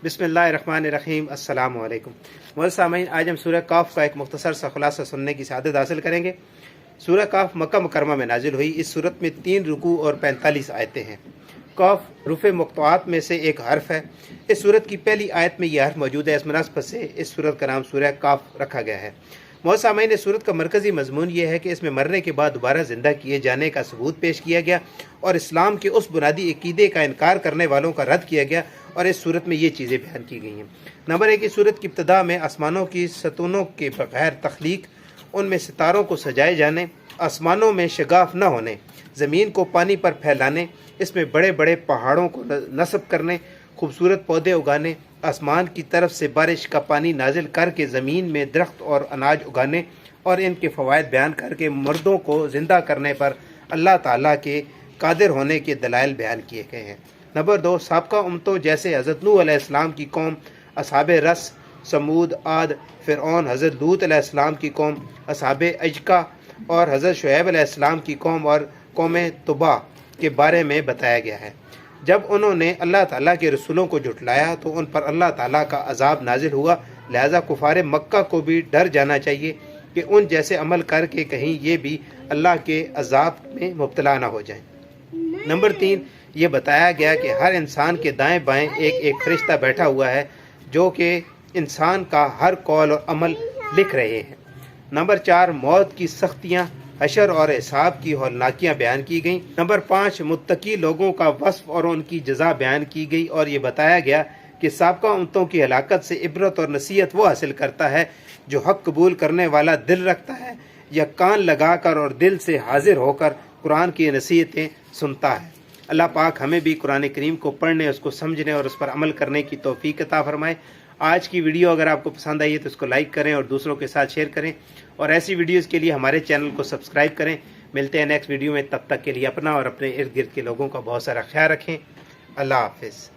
बिस्मिल्लाहिर्रहमानिर्रहीम। अस्सलाम वालेकुम। मोहतरम सामीन, आज हम सूरह काफ का एक मुख्तसर सा खुलासा सुनने की सआदत हासिल करेंगे। सूरह काफ मक्का मुकरमा में नाजिल हुई। इस सूरत में 3 रुकू और 45 आयतें हैं। काफ रुफ़ मुक़त्तआत में से एक हर्फ है। इस सूरत की पहली आयत में यह हर्फ मौजूद है। इस मुनासबत से इस सूरत का नाम सूरह काफ रखा गया है। मोहतरम सामीन, इस सूरत का मरकज़ी मजमून यह है कि इसमें मरने के बाद दोबारा ज़िंदा किए जाने का सबूत पेश किया गया और इस्लाम के उस बुनियादी अक़ीदे का इनकार करने वालों का रद्द किया गया। और इस सूरत में ये चीज़ें बयान की गई हैं। नंबर 1, इस सूरत की इब्तिदा में आसमानों की सतूनों के बगैर तख्लीक, उनमें सितारों को सजाए जाने, आसमानों में शगाफ न होने, ज़मीन को पानी पर फैलाने, इसमें बड़े बड़े पहाड़ों को नस्ब करने, खूबसूरत पौधे उगाने, आसमान की तरफ से बारिश का पानी नाजिल करके ज़मीन में दरख्त और अनाज उगाने और इनके फ़वाइद बयान करके मुर्दों को ज़िंदा करने पर अल्लाह ताला के कादिर होने के दलाइल बयान किए गए हैं। नंबर 2, साबका उम्मतों जैसे हज़रत नूह अलैहिस्सलाम की कौम, असहाबे रस, समूद, आद, फ़िरऔन, हज़रत लूत अलैहिस्सलाम की कौम, असहाबे अजका और हज़रत शुएब अलैहिस्सलाम की कौम और कौम तुबा के बारे में बताया गया है। जब उन्होंने अल्लाह ताला के रसूलों को झुटलाया तो उन पर अल्लाह ताला का अजाब नाजिल हुआ। लिहाजा कुफार मक्का को भी डर जाना चाहिए कि उन जैसे अमल करके कहीं ये भी अल्लाह के अजाब में मुब्तला ना हो जाएं। नंबर 3, ये बताया गया कि हर इंसान के दाएं बाएं एक फरिश्ता बैठा हुआ है जो कि इंसान का हर कौल और अमल लिख रहे हैं। नंबर 4, मौत की सख्तियाँ, हशर और हिसाब की हौलनाकियाँ बयान की गईं। नंबर 5, मुत्तकी लोगों का वस्फ और उनकी जज़ा बयान की गई और ये बताया गया कि साबका उम्मतों की हलाकत से इबरत और नसीहत वो हासिल करता है जो हक़ कबूल करने वाला दिल रखता है या कान लगाकर और दिल से हाजिर होकर कुरान की नसीहतें सुनता है। अल्लाह पाक हमें भी कुरान करीम को पढ़ने, उसको समझने और उस पर अमल करने की तौफीक अता फरमाए। आज की वीडियो अगर आपको पसंद आई है तो इसको लाइक करें और दूसरों के साथ शेयर करें और ऐसी वीडियोस के लिए हमारे चैनल को सब्सक्राइब करें। मिलते हैं नेक्स्ट वीडियो में, तब तक के लिए अपना और अपने इर्द गिर्द के लोगों का बहुत सारा ख्याल रखें। अल्लाह हाफिज़।